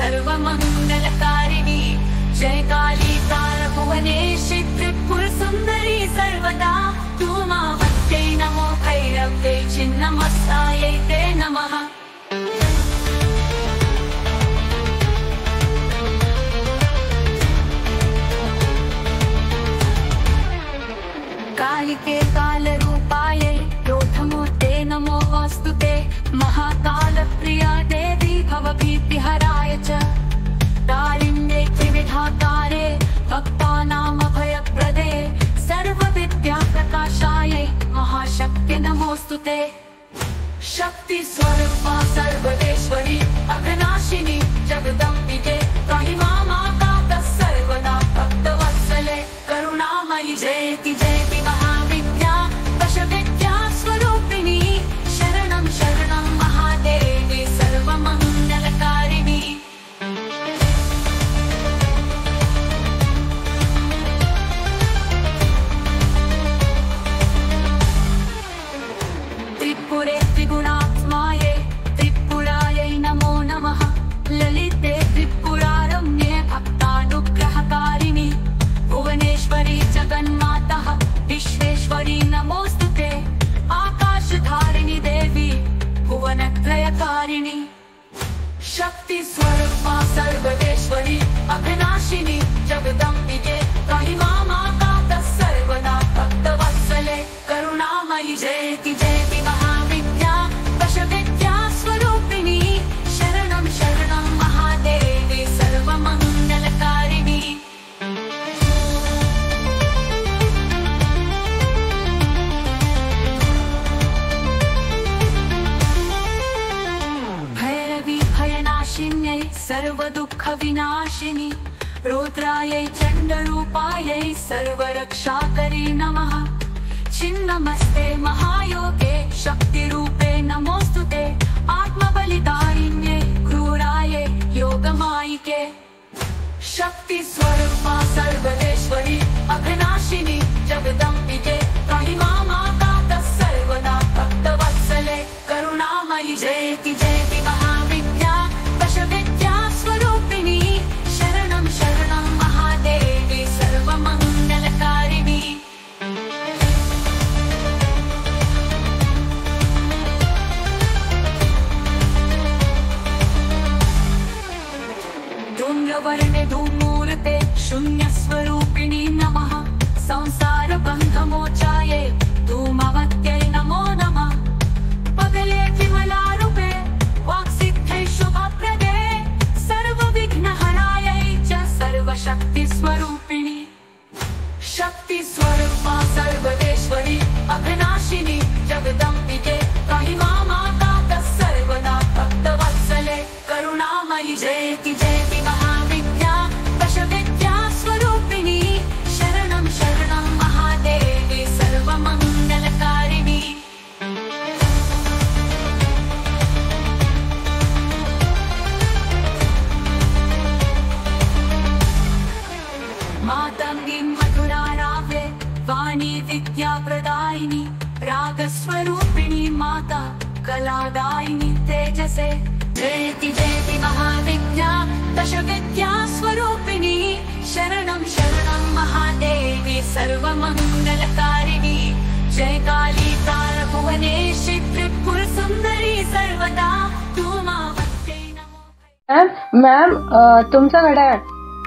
सर्वमङ्गलकारिणी जय काली तारभुवनेशी त्रिपुर सुन्दरी सर्वदा धूमावत्यै नमो भैरव्यै छिन्नमस्तायै ते नमः। कालिके कालरूपायै योधमूर्ते नमो वास्तुते महाकालप्रिया देवी भवभीतिहराय च तारिण्ये त्रिविधाकारे भक्तानामभयप्रदे सर्वविद्याप्रकाशायै महाशक्ति नमोस्तुते। शक्ति स्वरूपा सर्वेश्वरी अघनाशिनी जगदम्बिके त्राहि मामाकातः सर्वदा भक्तवत्सले करुणामयि जयति जयति महाविद्या दशविद्या स्वरूपिणी शरणं शरणं महादेवी सर्वमङ्गलकारिणी। त्रिपुरे त्रिगुणात्मायै त्रिपुरायै नमो नमः। ललिते त्रिपुरारम्ये भक्तानुग्रहकारिणी भुवनेश्वरी जगन्मातः विश्वेश्वरी नमोस्तुते। आकाशधारिणी देवी भुवनत्रयकारिणी शक्ति स्वरूपा सर्वेश्वरी अघनाशिनी जगदम्बिके त्राहि मामाकातः सर्वदा भक्तवत्सले करुणामयि जयति जयति महाविद्या दशविद्या स्वरूपिणी शरणं शरणं महादेवी सर्वमङ्गलकारिणी। भैरवी भयनाशिन्यै सर्वदुःखविनाशिनी रुद्रायै चण्डरूपायै सर्वरक्षाकरी नमः। छिन्नमस्ते महायोगे शक्तिरूपे नमोस्तुते। आत्मबलिदायिन्ये क्रूरायै योगमायिके शक्ति स्वरूपा सर्वेश्वरी अघनाशिनी जगदम्बिके त्राहि मामाकातः सर्वदा भक्तवत्सले करुणामयि जयति जयति महाविद्या दशविद्या स्वरूपिणी शरणं शरणं महादेवी सर्वमङ्गलकारिणी। धूम्रवर्णे धूमूर्ते शून्यस्वरूपिणी नमः। संसारबन्धमोचायै धूमावत्यै नमो नमः। पगले विमलारूपे वाक्सिद्धै शुभप्रदे सर्वविघ्नहरायै च सर्वशक्तिस्वरूपिणी शक्ति स्वरूपा सर्वेश्वरी अघनाशिनी जगदम्बिके त्राहि मामाकातः सर्वदा भक्तवत्सले करुणामयि जयति जयति महाविद्या दशविद्या स्वरूपिणी शरणं शरणं महादेवी सर्वमङ्गलकारिणी। मातङ्गी मधुरारावे वाणी विद्याप्रदायिनी रागस्वरूपिणी माता कलादायिनी तेजसे जयति जयति महाविद्या दशविद्या स्वरूपिणी शरणं शरणं महादेवी सर्वमङ्गलकारिणी जय काली तारभुवनेशी त्रिपुर सुन्दरी सर्वदा धूमावत्यै नमो। मॅम तुमचं घड्याळ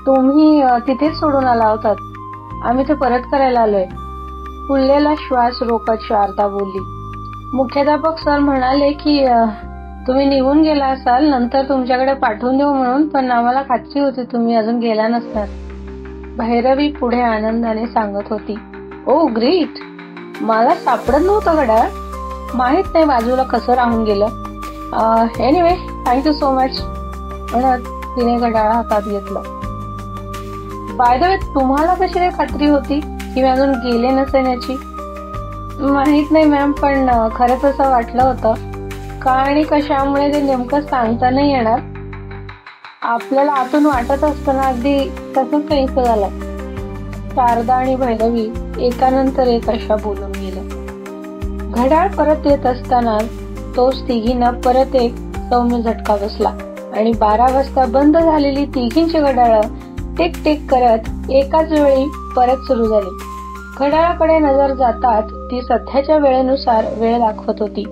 तुम्ही तिथेच सोडून आला होतात। आम्ही ते परत करायला आलोय। फुललेला श्वास रोखत शारदा बोलली। मुख्याध्यापक सर म्हणाले की तुम्ही निघून गेला असाल, नंतर तुमच्याकडे पाठवून देऊ म्हणून, पण आम्हाला खात्री होती तुम्ही अजून गेला नसणार। भैरवी पुढे आनंदाने सांगत होती। ओ ग्रेट, मला सापडत नव्हतं घड्याळ, माहित नाही बाजूला कसं राहून गेलं। एनिवे थँक्यू सो मच म्हणत तिने घड्याळ हातात घेतलं। बाय द वे तुम्हाला कशी काय खात्री होती की मी अजून गेले नसेन याची? माहित नाही मॅम, पण खरंच असं वाटलं होतं। का आणि कशामुळे ते नेमकं सांगता नाही येणार। आपल्याला आतून वाटत असताना अगदी तसंच काहीसं झालं। शारदा आणि भैरवी एकानंतर एक अशा बोलून गेल्या। घड्याळ परत येत असताना तोच तिघींना परत एक सौम्य झटका बसला आणि 12 वाजता बंद झालेली तिघींची घड्याळं टिक टिक करत एकाच वेळी परत सुरू झाली. घड्याळाकडे नजर जाताच ती सध्याच्या वेळेनुसार वेळ दाखवत होती.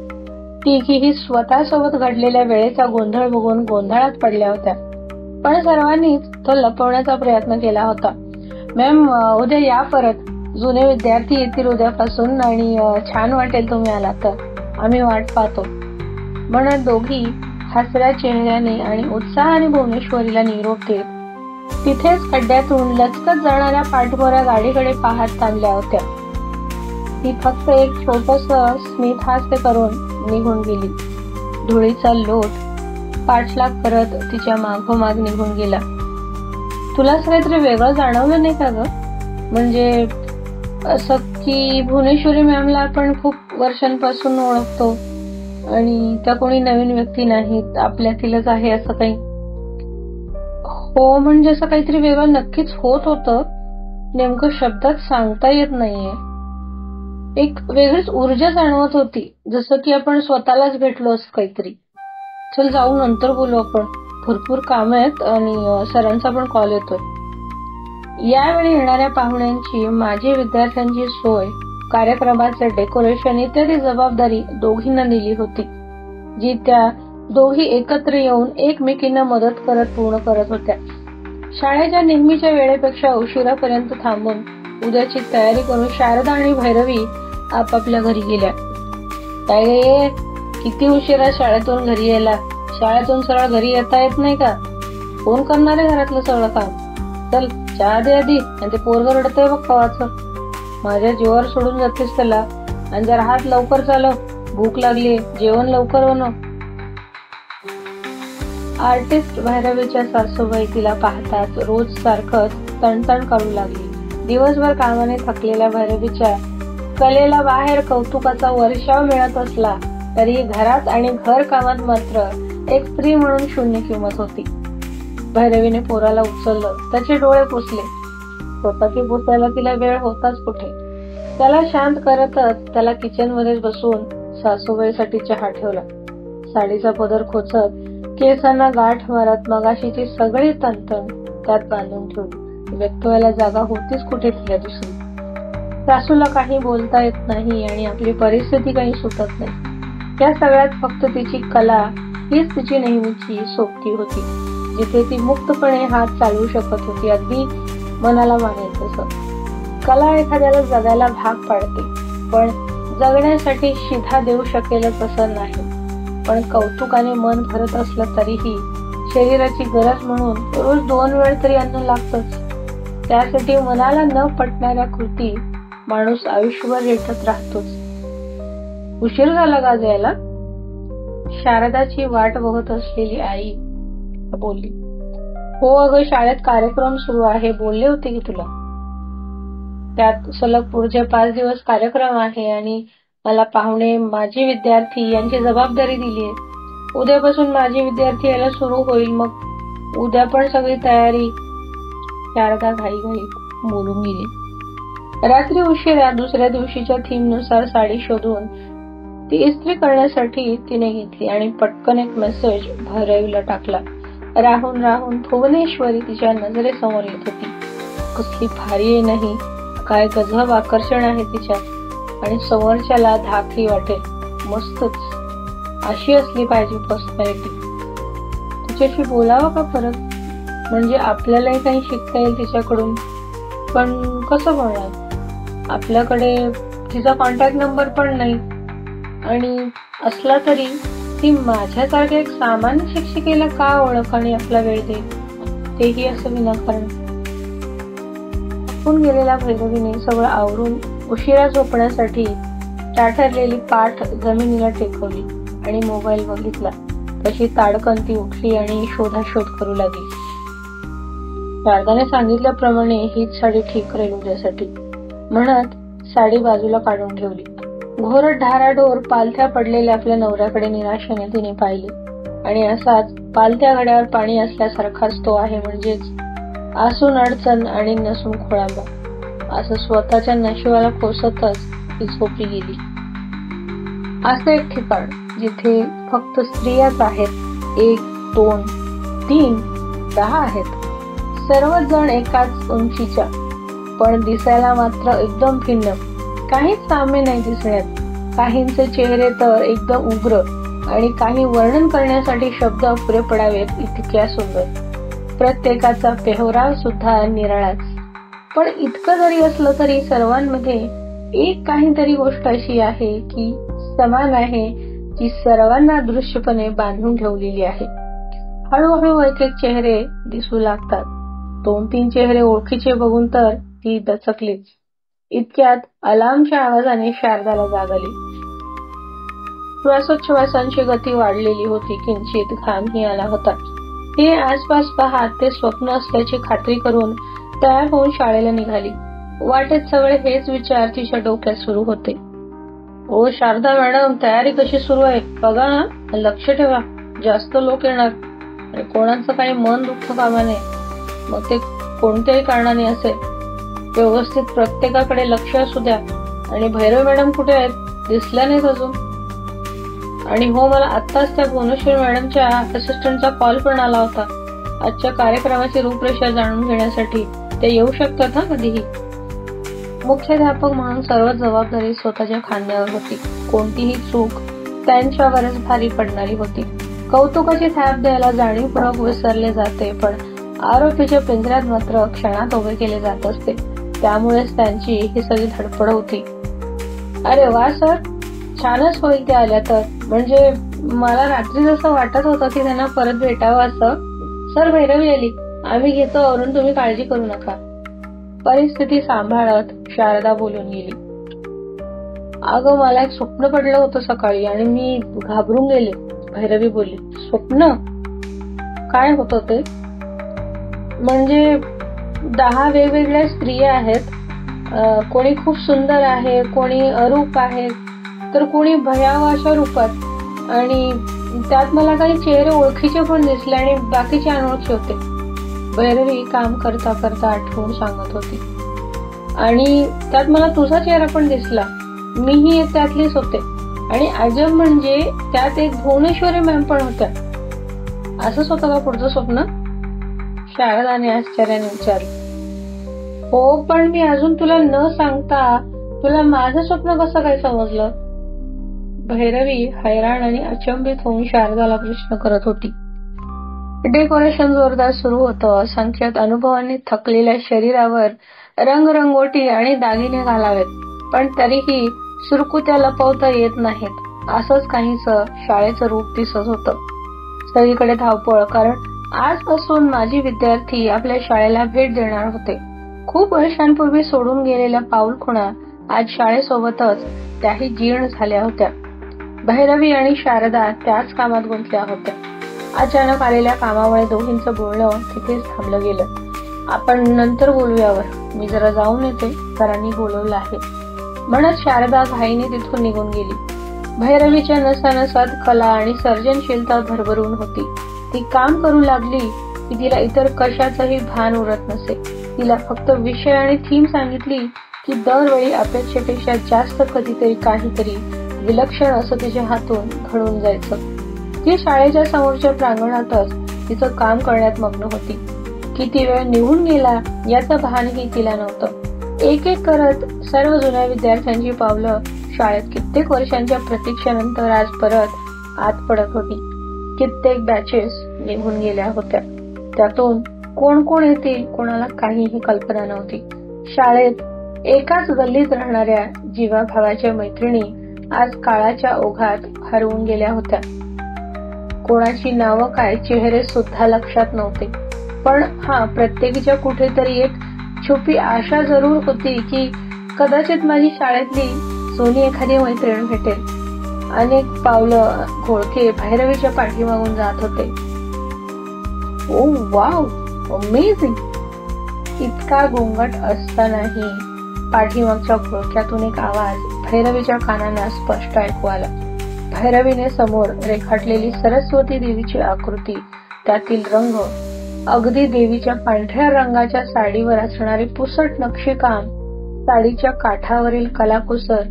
तिघीही स्वतःसोबत घडलेल्या वेळेचा गोंधळ बघून गोंधळात पडल्या होत्या, पण सर्वांनीच तो लपवण्याचा प्रयत्न केला होता. मॅम, उद्या या परत. जुने विद्यार्थी येतील उद्यापासून आणि छान वाटेल तुम्ही आला तर. आम्ही वाट पाहतो म्हणत दोघी हसऱ्या चेहऱ्याने आणि उत्साहाने भुवनेश्वरीला निरोप देत तिथेच खड्ड्यातून लचकत जाणाऱ्या पाठमोऱ्या गाडीकडे पाहत थांबल्या होत्या. ती फक्त एक छोटस स्मित हास्य करून निघून गेली. धुळीचा लोट पाठलाग करत तिच्या मागोमाग निघून गेला. तुला असं काहीतरी वेगळं जाणवलं नाही का ग? म्हणजे असं की भुवनेश्वरी मॅमला आपण खूप वर्षांपासून ओळखतो आणि त्या कोणी नवीन व्यक्ती नाहीत, आपल्यातीलच आहे असं काही? हो, म्हणजे असं काहीतरी वेगळं नक्कीच होत होतं. नेमकं शब्दात सांगता येत नाहीये. एक वेगळीच ऊर्जा जाणवत होती, जसं की आपण स्वतःलाच भेटलो असं काहीतरी. चल जाऊ, नंतर बोलू आपण. भरपूर काम आहेत आणि सरांचा पण कॉल येतोय. यावेळी येणाऱ्या पाहुण्यांची, माजी विद्यार्थ्यांची सोय, कार्यक्रमाचे डेकोरेशन इत्यादी जबाबदारी दोघींना दिली होती, जी त्या दोघी एकत्र येऊन एकमेकींना मदत करत पूर्ण करत होत्या. शाळेच्या नेहमीच्या वेळेपेक्षा उशिरापर्यंत थांबून उद्याची तयारी करून शारदा आणि भैरवी आपापल्या घरी गेल्या. काय गे, किती उशिरा शाळेतून घरी यायला? शाळेतून सरळ घरी येता येत नाही का? कोण करणार आहे घरातलं सगळं काम? चल चहा दे आधी. आणि ते पोरगं रडतंय बघ कवाचं. माझ्या जीवावर सोडून जातेस त्याला. आणि जरा हात लवकर चालव, भूक लागली, जेवण लवकर बनव. आर्टिस्ट भैरवीच्या सासूबाई तिला पाहताच रोज सारखंच तणतण करू लागली. दिवसभर कामाने थकलेल्या भैरवीच्या कलेला बाहेर कौतुकाचा वर्षाव मिळत असला तरी घरात आणि घर कामात मात्र एक स्त्री म्हणून शून्य किंमत होती. भैरवीने पोराला उचललं, त्याचे डोळे पुसले. स्वतःची पुसायला तिला वेळ होताच कुठे. त्याला शांत करतच त्याला किचन मध्ये बसून सासूबाईसाठी चहा ठेवला. साडीचा पदर खोचत केसांना गाठ मारत मगाशीची सगळी तणतण त्यात बांधून ठेवली. व्यक्त व्हायला जागा होतीच कुठे तिला दुसरी. सासूला काही बोलता येत नाही आणि आपली परिस्थिती काही सुटत नाही. त्या सगळ्यात फक्त तिची कला हीच तिची नेहमीची सोबती होती, जिथे ती मुक्तपणे हात चालवू शकत होती, अगदी मनाला मानेल तसं. कला एखाद्याला जगायला भाग पाडते, पण जगण्यासाठी शिधा देऊ शकेलच असं नाही. पण कौतुकाने मन भरत असलं तरीही शरीराची गरज म्हणून रोज 2 वेळ तरी अन्न लागतच. त्यासाठी मनाला न पटणाऱ्या कृती माणूस आयुष्यभर रेटत राहतोच. उशीर झाला का जायला? शारदाची वाट बघत असलेली आई बोलली. हो अगं, शाळेत कार्यक्रम सुरू आहे, बोलले होते की तुला. त्यात सलग पुढचे 5 दिवस कार्यक्रम आहे आणि मला पाहुणे, माजी विद्यार्थी यांची जबाबदारी दिली आहे. उद्यापासून माजी विद्यार्थी यायला सुरू होईल, मग उद्या पण सगळी तयारी. शारदा घाईघाईत बोलून गेली. रात्री उशिरा दुसऱ्या दिवशीच्या थीम नुसार साडी शोधून ती इस्त्री करण्यासाठी तिने घेतली आणि पटकन एक मेसेज भैरवीला टाकला. राहून राहून भुवनेश्वरी तिच्या नजरेसमोर येत होती. कसली भारी आहे नाही, काय गजब आकर्षण आहे तिच्यात आणि समोरच्याला धाकही वाटेल. मस्तच, अशी असली पाहिजे पर्सनॅलिटी. तिच्याशी बोलावं का परत? म्हणजे आपल्यालाही काही शिकता येईल तिच्याकडून. पण कसं बोलणार? आपल्याकडे तिचा कॉन्टॅक्ट नंबर पण नाही आणि असला तरी ती माझ्यासारख्या एक सामान्य शिक्षिकेला का ओळख आणि आपला वेळ देईल, तेही असं विनाकारण. थकून गेलेल्या भैरवीने सगळं आवरून उशिरा झोपण्यासाठी ठरलेली पाठ जमिनीला टेकवली आणि मोबाईल बघितला. तशी ताडकन ती उठली आणि शोधाशोध करू लागली. शारदाने सांगितल्याप्रमाणे हीच साडी ठीक राहील उद्यासाठी म्हणत साडी बाजूला काढून ठेवली. घोरट ढाराढोर पालथ्या पडलेल्या आपल्या नवऱ्याकडे निराशेने तिने पाहिले आणि असाच पालथ्या घड्यावर पाणी असल्यासारखाच तो आहे, म्हणजेच असून अडचण आणि नसून खोळंबा, असं स्वतःच्या नशिबाला कोसतच ती झोपी गेली. असं एक ठिकाण जिथे फक्त स्त्रियाच आहेत, 1, 2 3, 10 आहेत. सर्वच जण एकाच उंचीच्या, पण दिसायला मात्र एकदम भिन्न. काहीच साम्य नाही दिसण्यात. काहींचे चेहरे तर एकदम उग्र आणि काही वर्णन करण्यासाठी शब्द अपुरे पडावेत इतक्या सुंदर. प्रत्येकाचा पेहराव सुद्धा निराळाच. पण इतकं जरी असलं तरी सर्वांमध्ये एक काहीतरी गोष्ट अशी आहे की समान आहे, जी सर्वांना दृश्यपणे बांधून ठेवलेली आहे. हळूहळू एक एक चेहरे दिसू लागतात. 2-3 चेहरे ओळखीचे बघून तर ती दचकलीच. इतक्यात अलार्मच्या आवाजाने शारदाला जाग आली. श्वासोच्छवासांची गती वाढलेली होती. किंचित घामही आला होता. ती आसपास पाहत ते स्वप्न असल्याची खात्री करून तयार होऊन शाळेला निघाली. वाटेत सगळे हेच विचार तिच्या डोक्यात सुरू होते. ओ शारदा मॅडम, तयारी कशी सुरू आहे बघा ना, लक्ष ठेवा, जास्त लोक येणार आणि कोणाचं काही मन दुःख कामा नये, मग ते कोणत्याही कारणाने असेल. व्यवस्थित प्रत्येकाकडे लक्ष असू द्या. आणि भैरव मॅडम कुठे आहेत? दिसल्या नाहीत अजून. आणि हो, मला आत्ताच त्या भुवनेश्वर मॅडमच्या असिस्टंटचा कॉल पण आला होता आजच्या कार्यक्रमाची रूपरेषा जाणून घेण्यासाठी. ते येऊ शकतात कधीही. मुख्याध्यापक म्हणून सर्व जबाबदारी स्वतःच्या खांद्यावर होती. कोणतीही चूक त्यांच्यावरच भारी पडणारी होती. कौतुकाची थाप द्यायला जाणीवपूर्वक विसरले जाते, पण आरोपीच्या पिंजऱ्यात मात्र क्षणात उभे केले जात असते. त्यामुळेच त्यांची ही सगळी धडपड होती. अरे वा सर, छानच होईल ते आल्या तर. म्हणजे मला रात्री जसं वाटत होतं की त्यांना परत भेटावं असं. सर, भैरवी आली, आम्ही घेतो आवरून, तुम्ही काळजी करू नका. परिस्थिती सांभाळत शारदा बोलून गेली. अगं, मला एक स्वप्न पडलं होतं सकाळी आणि मी घाबरून गेले. भैरवी बोलली. स्वप्न? काय होतं ते? म्हणजे 10 वेगवेगळ्या स्त्रिया आहेत. कोणी खूप सुंदर आहे, कोणी अरूप आहे, तर कोणी भयावह अशा रूपात. आणि त्यात मला काही चेहरे ओळखीचे पण दिसले आणि बाकीचे अनोळखी होते. भैरवी काम करता करता आठवून सांगत होती. आणि त्यात मला तुझा चेहरा पण दिसला. मीही त्यातलीच होते. आणि अजब म्हणजे त्यात एक भुवनेश्वरी मॅम पण होत्या. असंच होतं का पुढचं स्वप्न? शारदाने आश्चर्याने विचारलं. हो, पण मी अजून तुला न सांगता तुला माझं स्वप्न कसं काय समजलं? भैरवी हैराण आणि अचंबित होऊन शारदाला प्रश्न करत होती. डेकोरेशन जोरदार सुरू होतं. असंख्यात अनुभवांनी थकलेल्या शरीरावर रंगरंगोटी आणि दागिने घालावेत, पण तरीही सुरकुत्या लपवता येत नाहीत. असंच काहीसं शाळेचं रूप दिसत होतं. सगळीकडे धावपळ, कारण आजपासून माजी विद्यार्थी आपल्या शाळेला भेट देणार होते. खूप वर्षांपूर्वी सोडून गेलेल्या पाऊलखुणा आज शाळेसोबतच त्याही जीर्ण झाल्या होत्या. भैरवी आणि शारदा त्याच कामात गुंतल्या होत्या. अचानक आलेल्या कामामुळे दोघींचं बोलणं तिथेच थांबलं गेलं. आपण नंतर बोलूयावर, मी जरा जाऊन येते, सरांनी बोलवलं आहे, म्हणत शारदा घाईने तिथून निघून गेली. भैरवीच्या नसानसात कला आणि सर्जनशीलता भरभरून होती. ती काम करू लागली की तिला इतर कशाचंही भान उरत नसे. तिला फक्त विषय आणि थीम सांगितली की दरवेळी अपेक्षेपेक्षा जास्त कधीतरी काहीतरी विलक्षण असं तिच्या हातून घडून जायचं. ती शाळेच्या समोरच्या प्रांगणातच तिचं काम करण्यात मग्न होती. किती वेळ निघून गेला याचं भानही तिला नव्हतं. एक एक करत सर्व जुन्या विद्यार्थ्यांची पावलं शाळेत कित्येक वर्षांच्या प्रतीक्षेनंतर आज परत आत पडत होती. कित्येक बॅचेस निघून गेल्या होत्या. त्यातून कोण कोण येतील कोणाला काहीही कल्पना नव्हती. शाळेत एकाच गल्लीत राहणाऱ्या जीवाभावाच्या मैत्रिणी आज काळाच्या ओघात हरवून गेल्या होत्या. कोणाची नावं काय, चेहरे सुद्धा लक्षात नव्हते. पण प्रत्येकीच्या कुठेतरी एक छुपी आशा जरूर होती की कदाचित माझी शाळेतली सोनी एखादी मैत्रीण भेटेल. अनेक पावलं घोळके भैरवीच्या पाठीमागून जात होते. ओ वाव, अमेझिंग! इतका गोंगाट असतानाही पाठीमागच्या घोळक्यातून एक आवाज भैरवीच्या कानांना स्पष्ट ऐकू आला. भैरवीने समोर रेखाटलेली सरस्वती देवीची आकृती, त्यातील रंग, अगदी देवीच्या पांढऱ्या रंगाच्या साडीवर असणारे पुसट नक्षीकाम, साडीच्या काठावरील कलाकुसर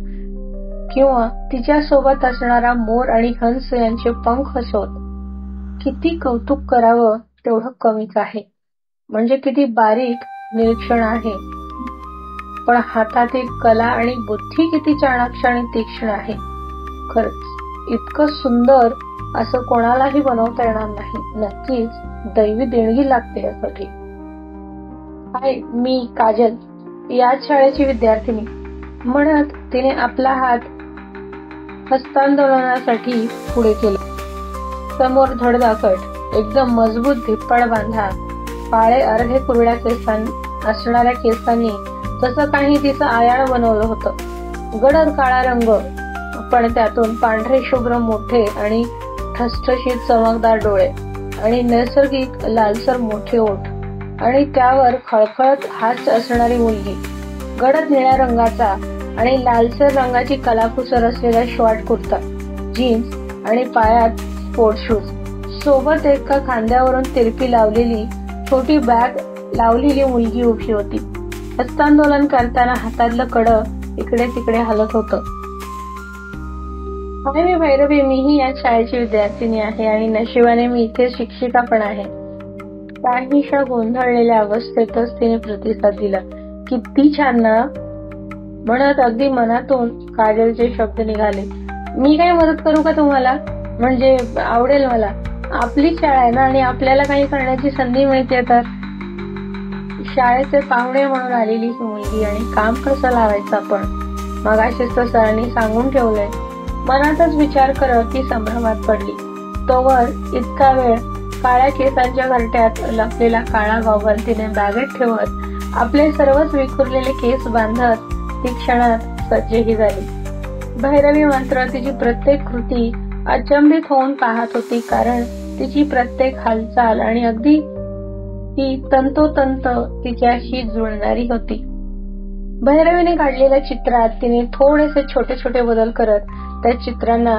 किंवा तिच्या सोबत असणारा मोर आणि हंस यांचे पंख असोत. किती कौतुक करावं तेवढं कमीच आहे. म्हणजे किती बारीक निरीक्षण आहे, पण हातातील कला आणि बुद्धी किती चाणाक्ष आणि तीक्ष्ण आहे. खरंच इतकं सुंदर असं कोणालाही बनवता येणार नाही. नक्कीच दैवी देणगी लागते यासाठी. हाय, मी काजल, याच शाळेची विद्यार्थिनी, म्हणत तिने आपला हात हस्तांदोलनासाठी पुढे केला. समोर धडधाकट, एकदम मजबूत धिप्पाड बांधा, काळे अर्धे कुरड्या असणाऱ्या केसांनी तसं काही तिचं आयाळ बनवलं होतं. गडद काळा रंग, पण त्यातून पांढरे शुभ्र मोठे आणि ठसठशीत चमकदार डोळे आणि नैसर्गिक लालसर मोठे ओठ आणि त्यावर खळखळत हास्य असणारी मुलगी. गडद निळ्या रंगाचा आणि लालसर रंगाची कलाकुसर असलेला शॉर्ट कुर्ता, जीन्स आणि पायात स्पोर्ट्स शूज. सोबत एका खांद्यावरून तिरपी लावलेली छोटी बॅग लावलेली मुलगी उभी होती. हस्तांदोलन करताना हातातलं कडं इकडे तिकडे हलत होतं. हाय, मी भैरवी, मीही या शाळेची विद्यार्थिनी आहे आणि नशिबाने मी इथे शिक्षिका पण आहे. काहीशा गोंधळलेल्या अवस्थेतच तिने प्रतिसाद दिला. किती छान ना, म्हणत अगदी मनातून काजलचे शब्द निघाले. मी काही मदत करू का तुम्हाला? म्हणजे आवडेल मला. आपली शाळा आहे ना आणि आपल्याला काही करण्याची संधी मिळते तर. शाळेचे पाहुणे म्हणून आलेली ही मुलगी आणि काम कसं लावायचं आपण, मगाशीच तर सरांनी सांगून ठेवलंय. मनातच विचार करत ती संभ्रमात पडली. तोवर इतका वेळ काळ्या केसांच्या घरट्यात लपलेला काळा गॉगल तिने बॅगेत ठेवत आपले सर्वच विखुरलेले केस बांधत ती क्षणात सज्जही झाली. भैरवी मात्र तिची प्रत्येक कृती अचंबित होऊन पाहत होती, कारण तिची प्रत्येक हालचाल आणि अगदी ती तंतोतंत तिच्याशी जुळणारी होती. भैरवीने काढलेल्या चित्रात तिने थोडेसे छोटे छोटे बदल करत त्या चित्रांना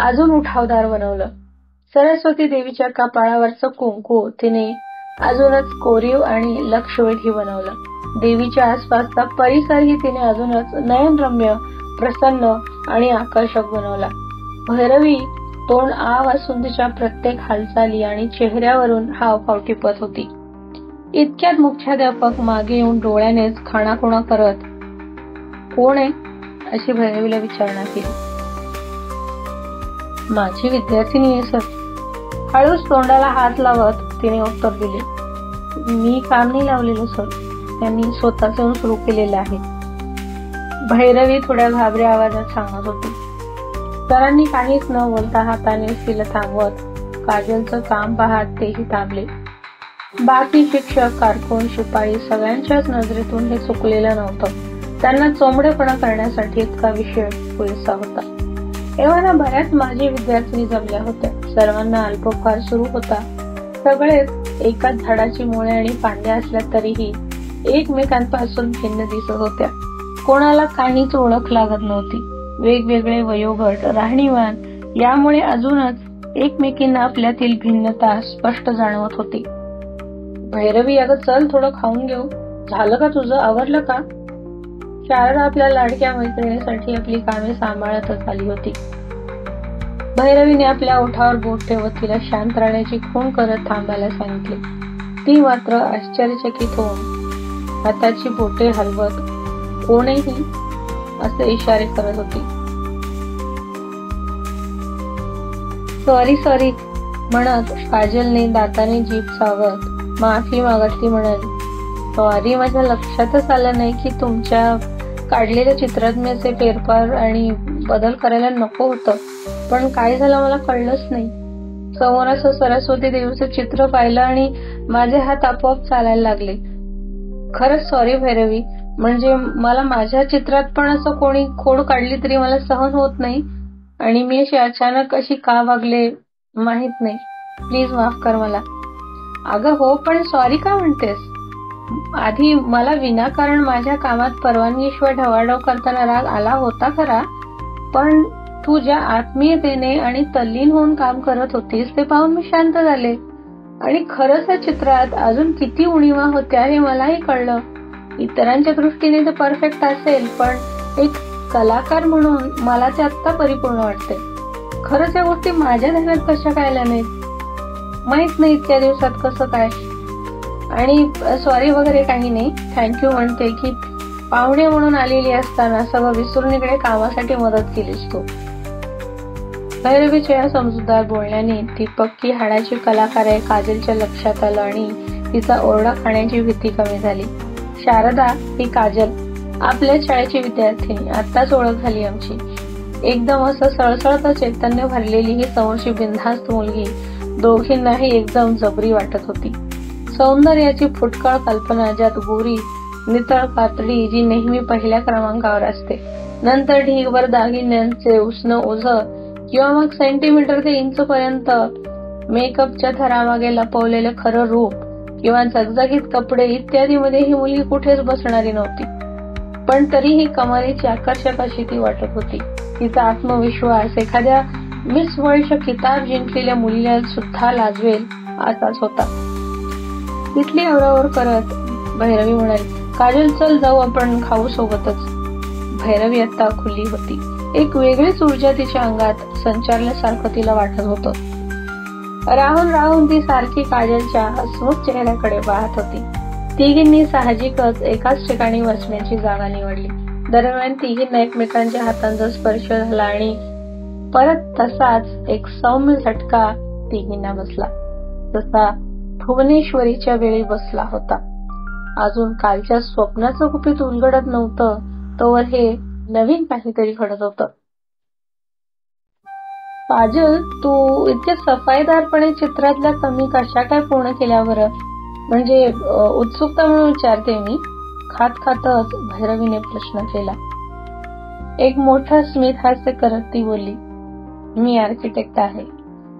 अजून उठावदार बनवलं. सरस्वती देवीच्या कपाळावरचं कुंकू तिने अजूनच कोरीव आणि लक्षवेधी बनवलं. देवीच्या आसपासचा परिसरही तिने अजूनच नयनरम्य, प्रसन्न आणि आकर्षक बनवला. भैरवी तोंड आव असून तिच्या प्रत्येक हालचाली आणि चेहऱ्यावरून हावभाव टिपत होती. इतक्यात मुख्याध्यापक मागे येऊन डोळ्यानेच खाणाखुणा करत, कोण आहे अशी भैरवीला विचारणा केली. माझी विद्यार्थिनी आहे सर, हळूच तोंडाला हात लावत तिने उत्तर दिले. मी काम नाही लावलेलं सर, त्यांनी स्वतःच येऊन सुरू केलेलं आहे. भैरवी थोड्या घाबऱ्या आवाजात सांगत होती. सरांनी काहीच न बोलता हाताने तिला थांबवत काजलचं काम पाहत तेही थांबले. बाकी शिक्षक, कारकून, शिपाई सगळ्यांच्याच नजरेतून हे चुकलेलं नव्हतं. त्यांना चोंबडेपणा करण्यासाठी इतका विषय पुरेसा होता. एव्हा बऱ्याच माझी विद्यार्थिनी जमल्या होत्या. सर्वांना अल्पोपहार सुरू होता. सगळेच एकाच झाडाची मुळे आणि फांद्या असल्या तरीही एकमेकांपासून भिन्न दिसत होत्या. कोणाला काहीच ओळख लागत नव्हती. वेगवेगळे वयोगट, राहणीमान यामुळे अजूनच एकमेकींना आपल्यातील भिन्नता स्पष्ट जाणवत होती. भैरवी, अगं चल, थोडं खाऊन घेऊ. झालं का तुझं? आवरलं का? शारदा आपल्या लाडक्या मैत्रिणीसाठी आपली कामे सांभाळतच आली होती. भैरवीने आपल्या ओठावर बोट ठेवत तिला शांत राहण्याची खूण करत थांबायला सांगितले. ती मात्र आश्चर्यचकित होऊन हाताची बोटे हलवत कोणीही असे इशारे करत होती. सॉरी म्हणत काजलने दाताने जीभ चावत माफी मागत ती म्हणाली, सॉरी, माझ्या लक्षातच आलं नाही की तुमच्या काढलेल्या चित्रात मी असे फेरफार आणि बदल करायला नको होतं. पण काय झालं मला कळलंच नाही. समोर असं सरस्वती देवीचं चित्र पाहिलं आणि माझे हात आपोआप चालायला लागले. खरंच सॉरी भैरवी, म्हणजे मला माझ्या चित्रात पण असं कोणी खोड काढली तरी मला सहन होत नाही आणि मी अशी अचानक अशी का वागले माहित नाही. प्लीज माफ कर मला. अगं हो, पण सॉरी का म्हणतेस? आधी मला विनाकारण माझ्या कामात परवानगीशिवाय ढवाढव करताना राग आला होता खरा, पण तू ज्या आत्मीयतेने आणि तल्लीन होऊन काम करत होतीस ते पाहून मी शांत झाले. आणि खरंच या चित्रात अजून किती उणीवा होत्या हे मलाही कळलं. इतरांच्या दृष्टीने ते परफेक्ट असेल, पण एक कलाकार म्हणून मला ते आत्ता परिपूर्ण वाटते. खरंच या गोष्टी माझ्या ध्यानात कशा काय आल्या नाहीत? माहित नाही इतक्या दिवसात कसं काय. आणि सॉरी वगैरे काही नाही, थँक्यू म्हणते की पाहुणे म्हणून आलेली असताना सगळं विसरून इकडे कामासाठी मदत केलीस तू. भैरवीच्या या समजूतदार बोलण्याने ती पक्की हाडाची कलाकार आहे काजलच्या लक्षात आलं आणि तिचा ओरडा खाण्याची भीती कमी झाली. शारदा ही काजल, आपल्या शाळेची विद्यार्थिनी, आत्ताच ओळख झाली आमची. एकदम असं सळसळत चैतन्य भरलेली ही समोरची बिनधास्त मुलगी दोघींनाही एकदम जबरी वाटत होती. सौंदर्याची फुटकळ कल्पना, ज्यात गोरी नितळ पातळी जी नेहमी पहिल्या क्रमांकावर असते, नंतर ढीगभर दागिन्यांचे उसणं ओझं किंवा मग सेंटीमीटर ते इंच पर्यंत मेकअपच्या थरामागे लपवलेलं खरं रूप किंवा झगझगीत कपडे इत्यादी मध्ये ही मुलगी कुठेच बसणारी नव्हती. पण तरीही कमालीची आकर्षक अशी ती वाटत होती. तिचा आत्मविश्वास एखाद्या मिस वर्ल्डचा किताब जिंकलेल्या मुलीला सुद्धा लाजवेल असाच होता. तिथली आवरावर करत भैरवी म्हणाली, काजल चल जाऊ आपण खाऊ सोबतच. भैरवी आता खुली होती. एक वेगळीच ऊर्जा तिच्या अंगात संचारल्यासारखं तिला वाटत होतं. राहून राहून ती सारखी काजलच्या हसमुख चेहऱ्याकडे पाहत होती. तिघींनी साहजिकच एकाच ठिकाणी बसण्याची जागा निवडली. दरम्यान तिघींना एकमेकांच्या हातांचा स्पर्श झाला आणि परत तसाच एक सौम्य झटका तिघींना बसला, जसा भुवनेश्वरीच्या वेळी बसला होता. अजून कालच्या स्वप्नाचं गुपित उलगडत नव्हतं तोवर हे नवीन काहीतरी घडत होतं. काजल, तू इतक्या सफाईदारपणे चित्रातल्या कमी कशा काय पूर्ण केल्या बरं? म्हणजे उत्सुकता म्हणून विचारते मी. खात खातच भैरवीने प्रश्न केला. एक मोठं स्मित हास्य करत ती बोलली, मी आर्किटेक्ट आहे.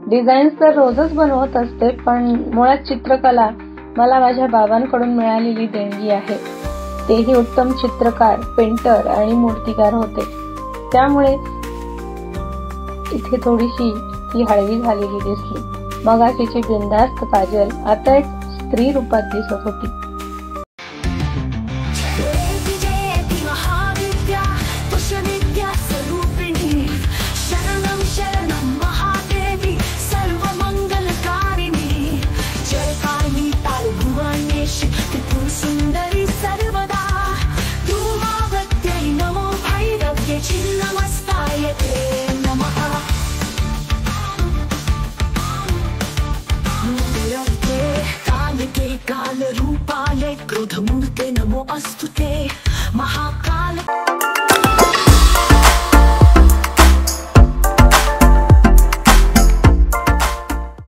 डिझाईन्स तर रोजच बनवत असते, पण मुळात चित्रकला मला माझ्या बाबांकडून मिळालेली देणगी आहे. तेही उत्तम चित्रकार, पेंटर आणि मूर्तिकार होते. त्यामुळे इथे थोडीशी ती हळवी झालेली दिसली. मगाशीची बिनधास्त काजल आता एक स्त्री रूपात दिसत होती. काल रूपाले क्रोधमूर्ते नमो अस्तु ते महाकाल.